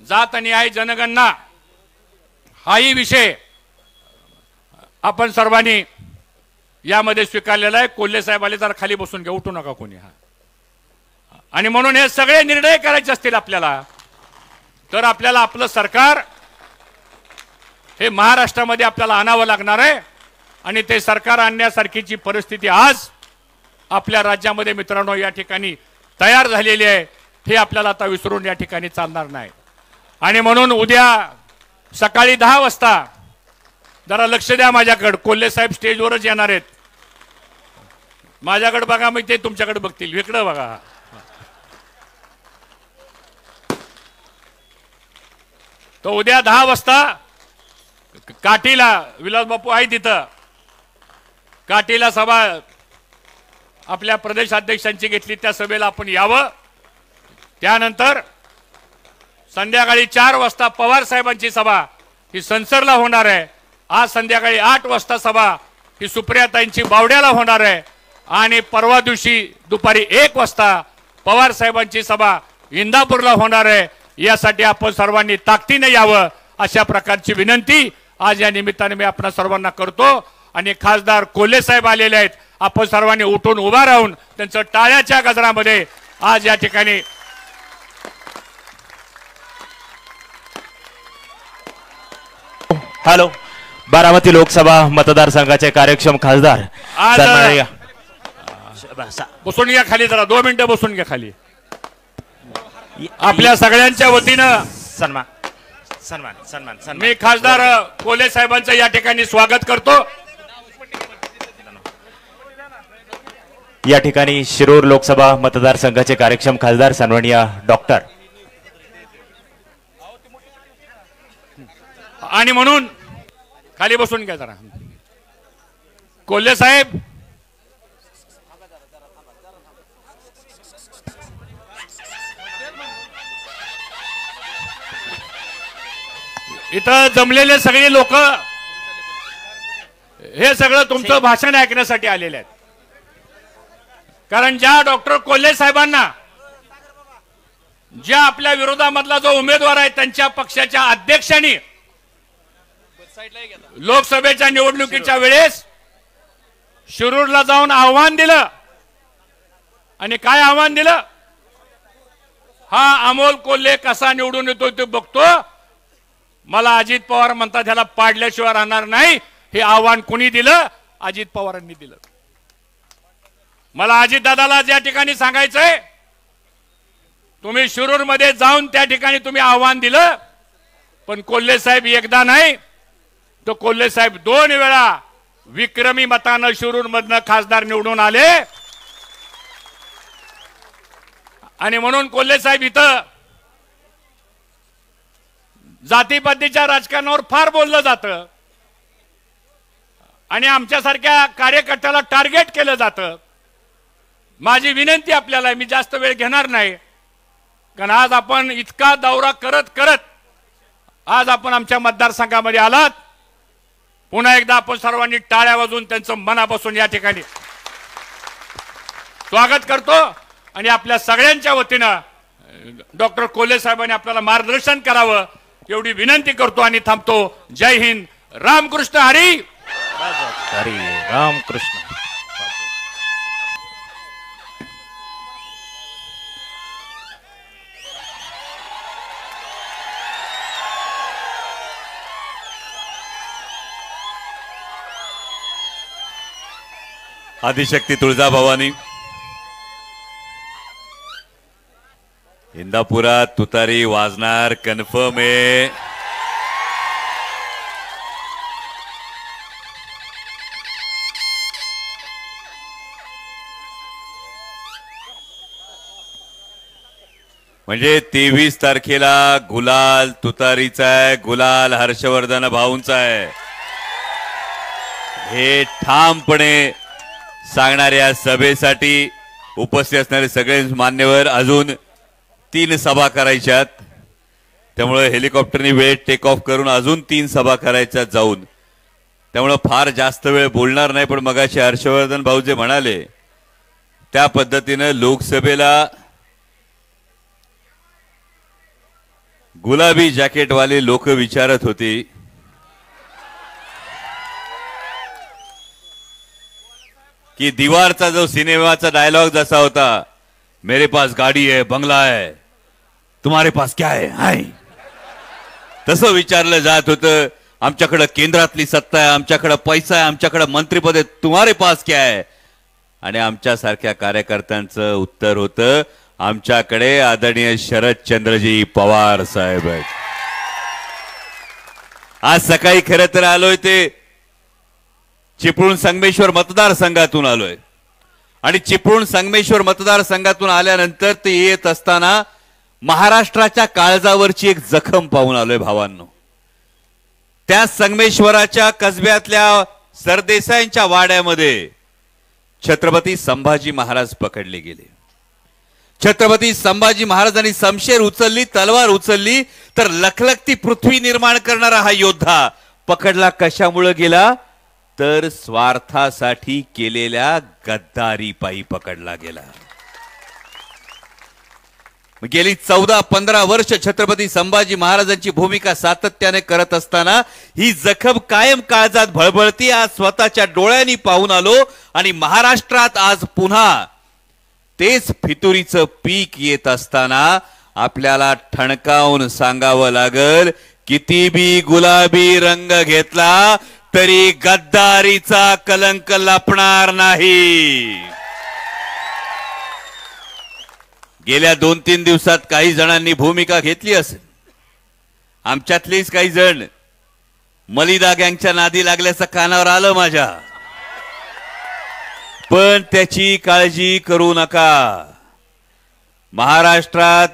जात आणि आहे जनगणना हाही विषय आपण सर्वांनी यामध्ये स्वीकारलेला आहे. कोल्हे साहेब आले तर खाली बसून घ्या, उठू नका कोणी. आणि म्हणून हे सगळे निर्णय करायचे असतील आपल्याला तर आपल्याला आपलं सरकार हे महाराष्ट्रामध्ये आपल्याला आणावं लागणार आहे. आणि ते सरकार आणण्यासारखीची परिस्थिती आज आपल्या राज्यामध्ये मित्रांनो या ठिकाणी तयार झालेली आहे. हे आपल्याला आता विसरून या ठिकाणी चालणार नाही. आणि म्हणून उद्या सकाळी 10 वाजता जरा लक्ष द्या माझ्याकडे. कोल्हे साहेब स्टेजवरच येणार आहेत. माझ्याकडे बघा, मग ते तुमच्याकडे बघतील. इकडं बघा. तो उद्या 10 वाजता काठीला विलास बापू आहे तिथं काठीला सभा आपल्या प्रदेश अध्यक्षांची घेतली. त्या सभेला आपण यावं. त्यानंतर संध्याकाळी 4 वाजता पवार साहेबांची सभा ही संसरला होणार आहे. आज संध्याकाळी 8 वाजता सभा ही सुप्रियाताईंची बावड्याला होणार आहे. आणि परवा दिवशी दुपारी 1 वाजता पवार साहेबांची सभा इंदापूरला होणार आहे. यासाठी आपण सर्वांनी ताकदीने यावं अशा प्रकारची विनंती आज या निमित्ताने मी आपणा सर्वांना करतो. आणि खासदार कोल्हे साहेब आलेले आहेत. आपण सर्वांनी उठून उभा राहून त्यांचं टाळ्याच्या गजरामध्ये आज या ठिकाणी हॅलो. बारामती लोकसभा मतदारसंघाचे कार्यक्षम खासदार आज सन्माननीय बसून घ्या खाली. जरा 2 मिनिटं बसून घ्या खाली. आपल्या सगळ्यांच्या वतीनं सन्मान सन्मान सन्मान सन्मान मी खासदार कोल्हे साहेबांचं या ठिकाणी स्वागत करतो. या ठिकाणी शिरूर लोकसभा मतदारसंघाचे कार्यक्षम खासदार सन्माननीय डॉक्टर. आणि म्हणून खाली बसून घ्या जरा. कोल्हे साहेब इथं जमलेले सगळे लोक हे सगळं तुमचं भाषण ऐकण्यासाठी आलेले आहेत. कारण ज्या डॉक्टर कोल्हे साहेबांना ज्या आपल्या विरोधामधला जो उमेदवार आहे त्यांच्या पक्षाच्या अध्यक्षांनी लोकसभेच्या निवडणुकीच्या वेळेस शिरूरला जाऊन आव्हान दिलं. आणि काय आव्हान दिलं? हा अमोल कोल्हे कसा निवडून येतो ते बघतो. मला अजित पवार म्हणतात ह्याला पाडल्याशिवाय राहणार नाही. हे आव्हान कोणी दिलं? अजित पवारांनी दिलं. मला अजित दादाला ज्या ठिकाणी सांगायचंय, तुम्ही शिरूर मध्ये जाऊन त्या ठिकाणी तुम्ही आव्हान दिलं. पण कोल्हे साहेब एकदा नाही तो कोल्हे साहेब 2 वेळा विक्रमी मतानं शिरूर मधनं खासदार निवडून आले. आणि म्हणून कोल्हे साहेब इथं जातीपातीच्या राजकारणावर फार बोललं जातं आणि आमच्यासारख्या कार्यकर्त्याला टार्गेट केलं जातं. माझी विनंती आपल्याला, मी जास्त वेळ घेणार नाही, कारण आज आपण इतका दौरा करत करत आज आपण आमच्या मतदारसंघामध्ये आलात. पुन्हा एकदा आपण सर्वांनी टाळ्या वाजवून त्यांचं मनापासून या ठिकाणी स्वागत करतो. आणि आपल्या सगळ्यांच्या वतीनं डॉक्टर कोल्हे साहेबांनी आपल्याला मार्गदर्शन करावं एवढी विनंती करतो आणि थांबतो. जय हिंद. रामकृष्ण हरी. हरी रामकृष्ण. आदिशक्ती तुळजाभवानी. इंदापुरात तुतारी वाजणार कन्फर्म आहे. म्हणजे 23 तारखेला गुलाल तुतारीचा आहे, गुलाल हर्षवर्धन भाऊंचा आहे. हे ठामपणे सांगणाऱ्या सभेसाठी उपस्थित असणारे सगळे मान्यवर, अजून 3 सभा करायच्यात. त्यामुळे हेलिकॉप्टरनी वेळ टेक ऑफ करून अजून 3 सभा करायच्या जाऊन, त्यामुळे फार जास्त वेळ बोलणार नाही. पण मगाशी हर्षवर्धन भाऊ जे म्हणाले त्या पद्धतीनं लोकसभेला गुलाबी जॅकेटवाले लोक विचारत होते की दीवारचा जो सिनेमाचा डायलॉग जसा होता, मेरे पास गाडी है, बंगला है, तुम्हारे पास क्या है, तसं विचारलं जात होतं. आमच्याकडे केंद्रातली सत्ता आहे, आमच्याकडे पैसा आहे, आमच्याकडे मंत्रिपद आहे, तुम्हारे पास क्या है. आणि आमच्यासारख्या कार्यकर्त्यांचं उत्तर होतं, आमच्याकडे आदरणीय शरदचंद्रजी पवार साहेब आहेत. आज सकाळी खरं तर आलोय ते चिपळूण संगमेश्वर मतदारसंघातून आलोय आणि चिपळूण संगमेश्वर मतदारसंघातून आल्यानंतर ते येत असताना महाराष्ट्राच्या काळजावरची एक जखम पाहून आलोय भावांनो. त्या संगमेश्वराच्या कसब्यातल्या सरदेसाईंच्या वाड्यामध्ये छत्रपती संभाजी महाराज पकडले गेले. छत्रपती संभाजी महाराजांनी शमशेर उचलली, तलवार उचलली, तर लखलखती पृथ्वी निर्माण करणारा हा योद्धा पकडला कशामुळे गेला, तर स्वार्थासाठी केलेल्या गद्दारी पायी पकडला गेला. गेली 14-15 वर्ष छत्रपती संभाजी महाराजांची भूमिका सातत्याने करत असताना ही जखम कायम काळजात भळभळती. आज स्वतःच्या डोळ्यांनी पाहून आलो आणि महाराष्ट्रात आज पुन्हा तेच फितुरीचं पीक येत असताना आपल्याला ठणकावून सांगावं लागल, किती बी गुलाबी रंग घेतला तरी गद्दारीचा कलंक लपणार नाही. गेल्या 2-3 दिवसात काही जणांनी भूमिका घेतली असेल. आमच्यातलेच काही जण मलिदा गँगच्या नादी लागल्याचं कानावर आलं माझ्या, पण त्याची काळजी करू नका. महाराष्ट्रात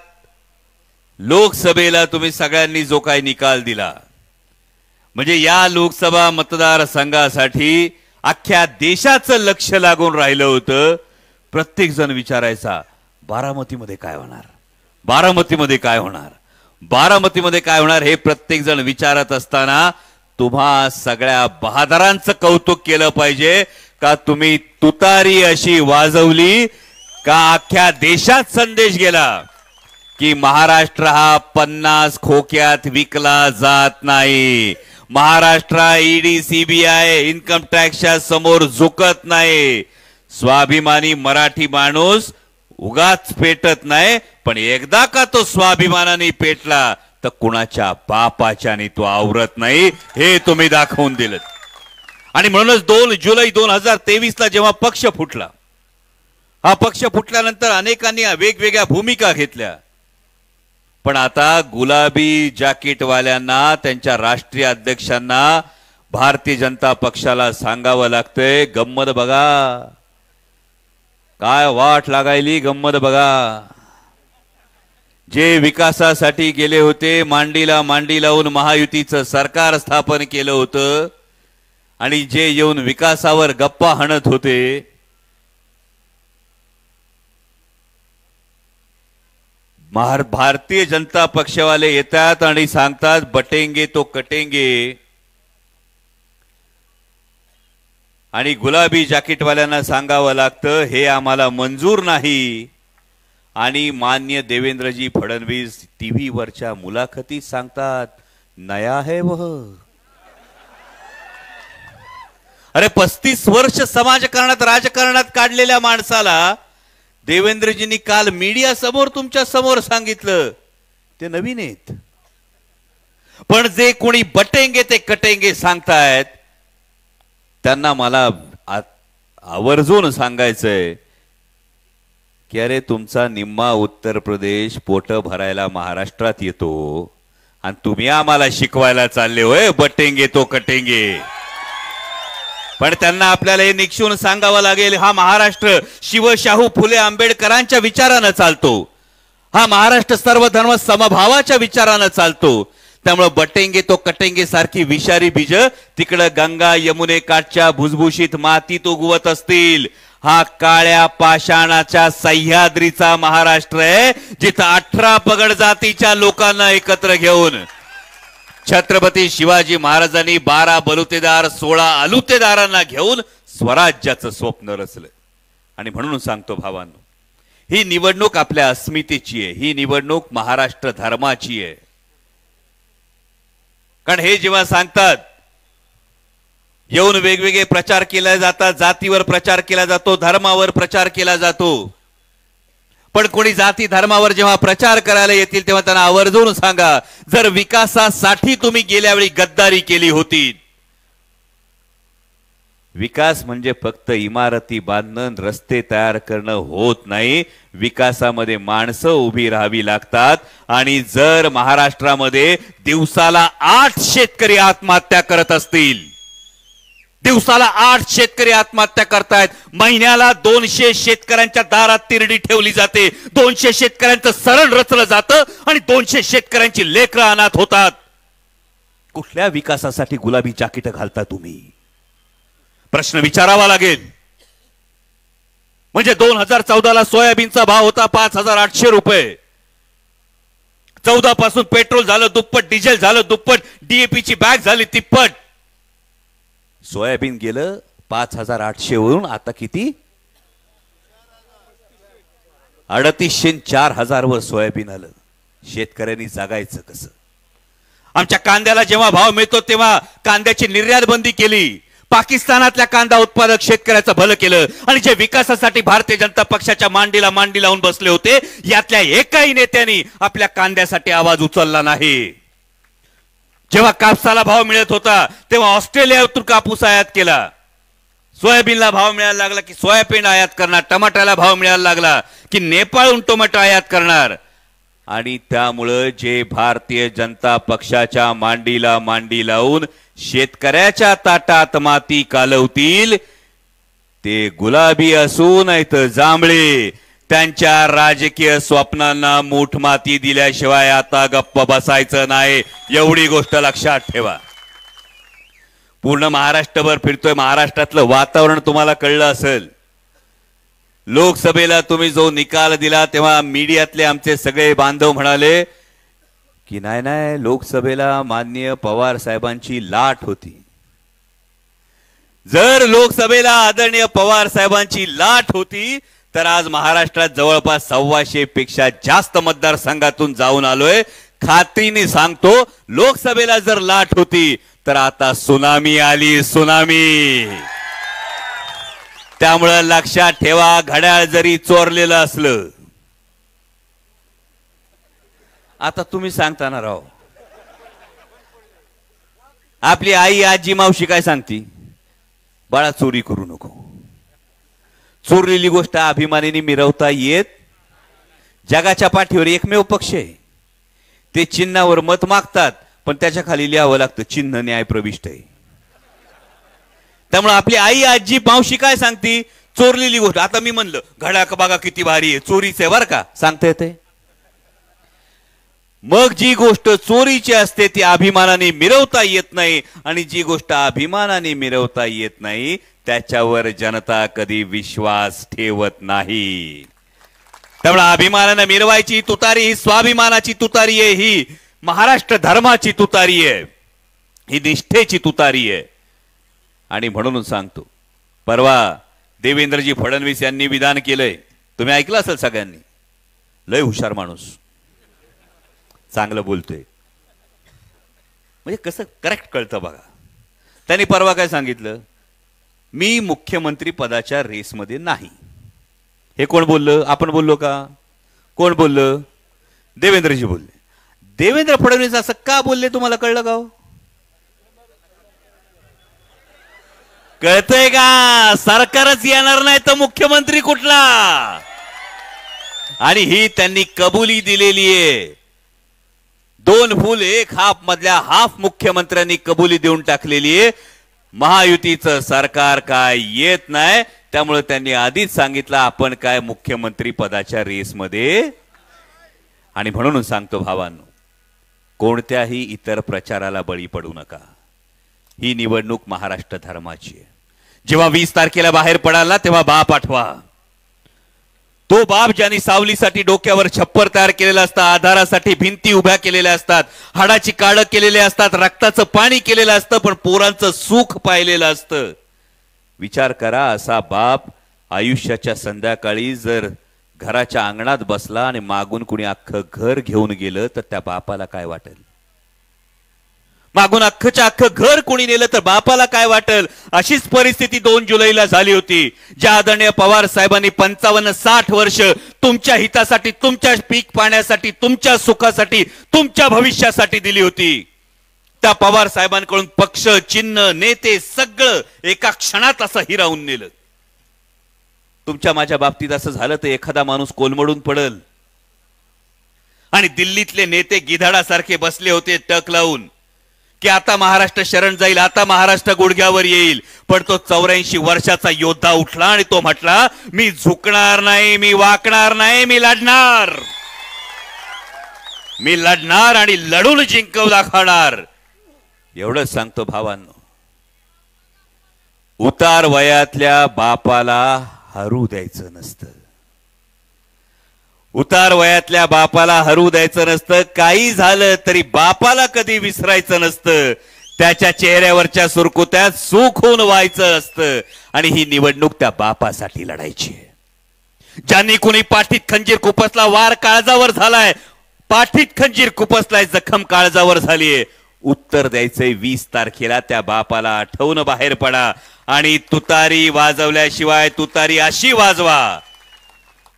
लोकसभेला तुम्ही सगळ्यांनी जो काही निकाल दिला, म्हणजे या लोकसभा मतदारसंघासाठी अख्ख्या देशाचं लक्ष लागून राहिलं होतं. प्रत्येक जण विचारायचा, बारामतीमध्ये काय होणार, बारामतीमध्ये काय होणार, बारामतीमध्ये काय होणार, हे प्रत्येक जण विचारत असताना तुम्हा सगळ्या बहादरांचं कौतुक केलं पाहिजे का तुम्ही तुतारी अशी वाजवली का अख्ख्या देशात संदेश गेला की महाराष्ट्र हा 50 खोक्यात विकला जात नाही. महाराष्ट्र ईडी सीबीआय इन्कम टॅक्सच्या समोर झुकत नाही. स्वाभिमानी मराठी माणूस उगाच पेटत नाही, पण एकदा का तो स्वाभिमानाने पेटला तर कुणाच्या बापाच्याने तो आवरत नाही, हे तुम्ही दाखवून दिलं. आणि म्हणूनच 2 जुलै 2023ला जेव्हा पक्ष फुटला, हा पक्ष फुटल्यानंतर अनेकांनी वेगवेगळ्या भूमिका घेतल्या. पण आता गुलाबी जॅकेटवाल्यांना, त्यांच्या राष्ट्रीय अध्यक्षांना, भारतीय जनता पक्षाला सांगावं लागतंय, गंमत बघा, काय वाट लागायली, गंमत बघा. जे विकासासाठी गेले होते, मांडीला मांडी लावून महायुतीचं सरकार स्थापन केलं होतं आणि जे येऊन विकासावर गप्पा हाणत होते, भारतीय जनता पक्षवाले येतात आणि सांगतात बटेंगे तो कटेंगे. आणि गुलाबी जॅकेटवाल्यांना सांगावं लागतं हे आम्हाला मंजूर नाही. आणि मान्य देवेंद्रजी फडणवीस टीव्हीवरच्या मुलाखतीत सांगतात नया है वह. अरे 35 वर्ष समाजकारणात राजकारणात काढलेल्या माणसाला देवेंद्रजींनी काल मीडिया समोर तुमच्या समोर सांगितलं ते नवीन आहेत. पण जे कोणी बटेंगे ते कटेंगे सांगतायत त्यांना मला आवर्जून सांगायचंय की अरे तुमचा निम्मा उत्तर प्रदेश पोट भरायला महाराष्ट्रात येतो आणि तुम्ही आम्हाला शिकवायला चालले होय बटेंगे तो कटेंगे. पण त्यांना आपल्याला हे निक्षून सांगावं लागेल, हा महाराष्ट्र शिवशाहू फुले आंबेडकरांच्या विचारानं चालतो. हा महाराष्ट्र सर्व धर्म समभावाच्या विचारानं चालतो. त्यामुळे बटेंगे तो कटेंगे सारखी विषारी बीज तिकडे गंगा यमुने काठच्या भुसभुशीत मातीत उगवत असतील. हा काळ्या पाषाणाच्या सह्याद्रीचा महाराष्ट्र आहे, जिथं 18 पगड जातीच्या लोकांना एकत्र घेऊन छत्रपती शिवाजी महाराजांनी 12 बलुतेदार 16 अलुतेदारांना घेऊन स्वराज्याचं स्वप्न रचलं. आणि म्हणून सांगतो भावांनो, ही निवडणूक आपल्या अस्मितेची आहे, ही निवडणूक महाराष्ट्र धर्माची आहे. कारण हे जेव्हा सांगतात, येऊन वेगवेगळे प्रचार केले जातात, जातीवर प्रचार केला जातो, धर्मावर प्रचार केला जातो, पण कोणी जाती धर्मावर जेव्हा प्रचार करायला येतील तेव्हा त्यांना आवर्जून सांगा, जर विकासासाठी तुम्ही गेल्या वेळी गद्दारी केली होती, विकास म्हणजे फक्त इमारती बांधणं रस्ते तयार करणं होत नाही, विकासामध्ये माणसं उभी राहावी लागतात. आणि जर महाराष्ट्रामध्ये दिवसाला 8 शेतकरी आत्महत्या करत असतील, दिवसाला 8 शेतकरी आत्महत्या करतायत, महिन्याला 200 शेतकऱ्यांच्या दारात तिरडी ठेवली जाते, 200 शेतकऱ्यांचं सरण रचलं जातं आणि 200 शेतकऱ्यांची लेकरं अनाथ होतात. कुठल्या विकासासाठी गुलाबी जाकीट घालता तुम्ही? प्रश्न विचारावा लागेल. म्हणजे 2014ला सोयाबीनचा भाव होता 5,800 रुपये, 14 पासून पेट्रोल झालं दुप्पट, डिझेल झालं दुप्पट, डीएपीची बॅग झाली तिप्पट. सोयाबीन गेलं 5,800 वरून आता किती? 3,800 4,000 वर सोयाबीन आलं. शेतकऱ्यांनी जगायचं कसं? आमच्या कांद्याला जेव्हा भाव मिळतो तेव्हा कांद्याची निर्यात बंदी केली, पाकिस्तानातल्या कांदा उत्पादक शेतकऱ्याचं भलं केलं. आणि जे विकासासाठी भारतीय जनता पक्षाच्या मांडीला मांडी लावून बसले होते, यातल्या एकाही नेत्यांनी आपल्या कांद्यासाठी आवाज उचलला नाही. जेव्हा कापसाला भाव मिळत होता तेव्हा ऑस्ट्रेलियातून कापूस आयात केला, सोयाबीनला भाव मिळायला लागला की सोयाबीन आयात करणार, टमाट्याला भाव मिळायला लागला की नेपाळहून टोमॅटो आयात करणार. आणि त्यामुळं जे भारतीय जनता पक्षाच्या मांडीला मांडी लावून शेतकऱ्याच्या ताटात माती कालवतील, ते गुलाबी असू नाही तर जांभळे, त्यांच्या राजकीय स्वप्नांना मूठ माती दिल्याशिवाय आता गप्प बसायचं नाही, एवढी गोष्ट लक्षात ठेवा. पूर्ण महाराष्ट्रभर फिरतोय, महाराष्ट्रातलं वातावरण तुम्हाला कळलं असेल. लोकसभेला तुम्ही जो निकाल दिला तेव्हा मीडियातले आमचे सगळे बांधव म्हणाले की नाही नाही, लोकसभेला माननीय पवार साहेबांची लाट होती. जर लोकसभेला आदरणीय पवार साहेबांची लाट होती तर आज महाराष्ट्रात जवळपास 125 पेक्षा जास्त मतदारसंघातून जाऊन आलोय. खात्रीने सांगतो, लोकसभेला जर लाट होती तर आता सुनामी आली, सुनामी. त्यामुळे लक्षात ठेवा, घड्याळ जरी चोरलेलं असलं, आता तुम्ही सांगता ना राव, आपली आई आजी मावशी काय सांगती? बाळा चोरी करू नको. चोरलेली गोष्ट अभिमानाने मिरवता येत. जगाच्या पाठीवर एकमेव पक्ष आहे, ते चिन्हावर मत मागतात पण त्याच्या खाली लिहावं लागतं चिन्ह न्याय प्रविष्ट आहे. त्यामुळे आपली आई आजी मावशी काय सांगती? चोरलेली गोष्ट. आता मी म्हणलं घड्याळ बघा किती भारी आहे, चोरीच आहे बरं का, सांगता येते. मग जी गोष्ट चोरीची असते ती अभिमानाने मिरवता येत नाही, आणि जी गोष्ट अभिमानाने मिरवता येत नाही त्याच्यावर जनता कधी विश्वास ठेवत नाही. त्यामुळे अभिमानाने मिरवायची तुतारी ही स्वाभिमानाची तुतारी आहे, ही महाराष्ट्र धर्माची तुतारी आहे, ही निष्ठेची तुतारी आहे. आणि म्हणून सांगतो, परवा देवेंद्रजी फडणवीस यांनी विधान केलंय, तुम्ही ऐकलं असेल सगळ्यांनी. लय हुशार माणूस, चांगलं बोलतोय, म्हणजे कसं करेक्ट कळतं बघा. त्यांनी परवा काय सांगितलं? मी मुख्यमंत्री पदाच्या रेसमध्ये नाही. हे कोण बोललं? आपण बोललो का? कोण बोललं? देवेंद्रजी बोलले. देवेंद्र फडणवीस असं का बोलले तुम्हाला कळलं का? कळतंय का? सरकारच येणार नाही तर मुख्यमंत्री कुठला? आणि ही त्यांनी कबुली दिलेली आहे. 2 फूल 1 हाफ मधल्या हाफ मुख्यमंत्र्यांनी कबुली देऊन टाकलेली आहे. महायुतीचं सरकार काय येत नाही, त्यामुळे त्यांनी आधीच सांगितलं आपण काय मुख्यमंत्री पदाच्या रेसमध्ये. आणि म्हणून सांगतो भावांनो, कोणत्याही इतर प्रचाराला बळी पडू नका. ही निवडणूक महाराष्ट्र धर्माची आहे. जेव्हा 20 तारखेला बाहेर पडाल ना तेव्हा बाप आठवा. तो बाप ज्यांनी सावलीसाठी डोक्यावर छप्पर तयार केलेलं असतं, आधारासाठी भिंती उभ्या केलेल्या असतात, हाडाची काळं केलेले असतात, रक्ताचं पाणी केलेलं असतं, पण पोरांचं सुख पाहिलेलं असतं. विचार करा, असा बाप आयुष्याच्या संध्याकाळी जर घराच्या अंगणात बसला आणि मागून कुणी अख्खं घर घेऊन गेलं तर त्या बापाला काय वाटेल? मागून अख्खच्या अख्खं घर कोणी नेलं तर बापाला काय वाटेल? अशीच परिस्थिती 2 जुलैला झाली होती. ज्या आदरणीय पवार साहेबांनी 55-60 वर्ष तुमच्या हितासाठी, तुमच्या पीक पाण्यासाठी, तुमच्या सुखासाठी, तुमच्या भविष्यासाठी दिली होती, त्या पवार साहेबांकडून पक्ष, चिन्ह, नेते सगळं एका क्षणात असं हिरावून नेलं. तुमच्या माझ्या बाबतीत असं झालं तर एखादा माणूस कोलमडून पडल. आणि दिल्लीतले नेते गिधाडासारखे बसले होते टक लावून की आता महाराष्ट्र शरण जाईल, आता महाराष्ट्र गुडघ्यावर येईल. पण तो 84 वर्षाचा योद्धा उठला आणि तो म्हटला, मी झुकणार नाही, मी वाकणार नाही, मी लढणार, मी लढणार आणि लढून जिंकून दाखवणार. एवढंच सांगतो भावांनो. उतार वयातल्या बापाला हरू द्यायचं नसतं. उतार वयातल्या बापाला हरू द्यायचं नसतं. काही झालं तरी बापाला कधी विसरायचं नसतं. त्याच्या चेहऱ्यावरच्या सुरकुत्यात सुख होऊन व्हायचं असतं. आणि ही निवडणूक त्या बापासाठी लढायची आहे. ज्यांनी कुणी पाठीत खंजीर खुपसला, वार काळजावर झालाय, पाठीत खंजीर खुपसलाय, जखम काळजावर झालीये, उत्तर द्यायचंय 20 तारखेला त्या बापाला. आठवून बाहेर पडा आणि तुतारी वाजवल्याशिवाय तुतारी अशी वाजवा,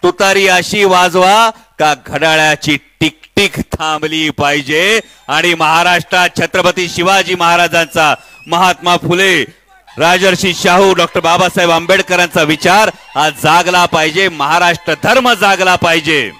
तुतारी अशी वाजवा का घड्याळाची टिकटिक थांबली पाहिजे. आणि महाराष्ट्रात छत्रपती शिवाजी महाराजांचा, महात्मा फुले, राजर्षी शाहू, डॉक्टर बाबासाहेब आंबेडकरांचा विचार हा जागला पाहिजे. महाराष्ट्र धर्म जागला पाहिजे.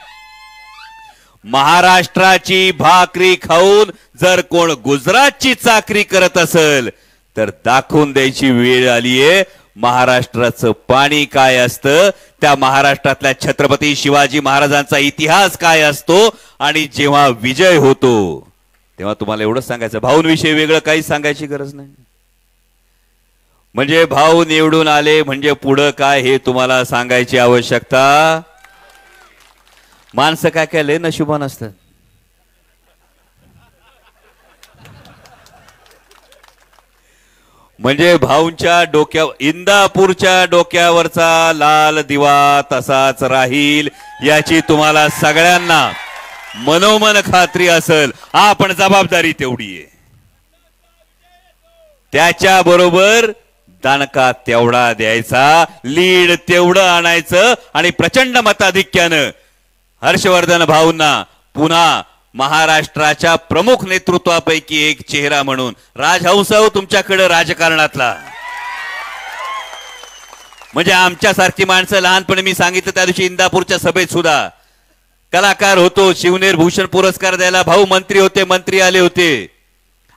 महाराष्ट्राची भाकरी खाऊन जर कोण गुजरातची चाकरी करत असेल तर दाखवून द्यायची वेळ आलीये महाराष्ट्राचं पाणी काय असतं, त्या महाराष्ट्रातल्या छत्रपती शिवाजी महाराजांचा इतिहास काय असतो. आणि जेव्हा विजय होतो तेव्हा तुम्हाला एवढंच सांगायचं, भाऊंविषयी वेगळं काही सांगायची गरज नाही. म्हणजे भाऊ निवडून आले म्हणजे पुढं काय हे तुम्हाला सांगायची आवश्यकता. माणसं काय काय लय नशिबान असतात. म्हणजे भाऊंच्या डोक्यावर, इंदापूरच्या डोक्यावरचा लाल दिवा तसाच राहील याची तुम्हाला सगळ्यांना मनोमन खात्री असेल. आपण जबाबदारी तेवढी आहे. त्याच्या बरोबर दणका तेवढा द्यायचा, लीड तेवढं आणायचं आणि प्रचंड मताधिक्यानं हर्षवर्धन भाऊंना पुन्हा महाराष्ट्राच्या प्रमुख नेतृत्वापैकी एक चेहरा म्हणून, राजहंस तुमच्याकडे राजकारणातला. म्हणजे आमच्यासारखी माणसं लहानपणी, मी सांगितलं त्या दिवशी इंदापूरच्या सभेत सुद्धा, कलाकार होतो, शिवनेर भूषण पुरस्कार द्यायला भाऊ मंत्री होते, मंत्री आले होते.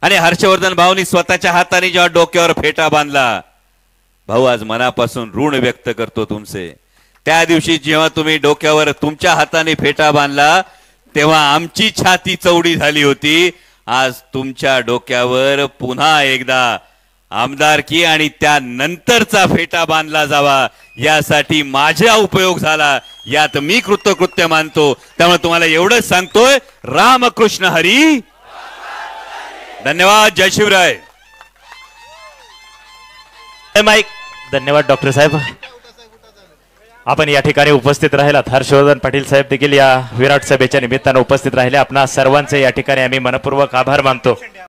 आणि हर्षवर्धन भाऊनी स्वतःच्या हाताने जेव्हा डोक्यावर फेटा बांधला, भाऊ आज मनापासून ऋण व्यक्त करतो तुमचे. त्या दिवशी जेव्हा तुम्ही डोक्यावर तुमच्या हाताने फेटा बांधला तेव्हा आमची छाती चौडी झाली होती. आज तुमच्या डोक्यावर पुन्हा एकदा आमदारकी आणि त्यानंतरचा फेटा बांधला जावा यासाठी माझा उपयोग झाला, यात मी कृतकृत्य मानतो. त्यामुळे तुम्हाला एवढंच सांगतोय, रामकृष्ण हरी. धन्यवाद. जय शिवराय. माईक. धन्यवाद डॉक्टर साहेब. आपण या ठिकाणी उपस्थित राहिलात. हर्षवर्धन पाटील साहेब देखील या विराट सभेच्या निमित्तानं उपस्थित राहिले. आपणा सर्वांचे या ठिकाणी आम्ही मनपूर्वक आभार मानतो.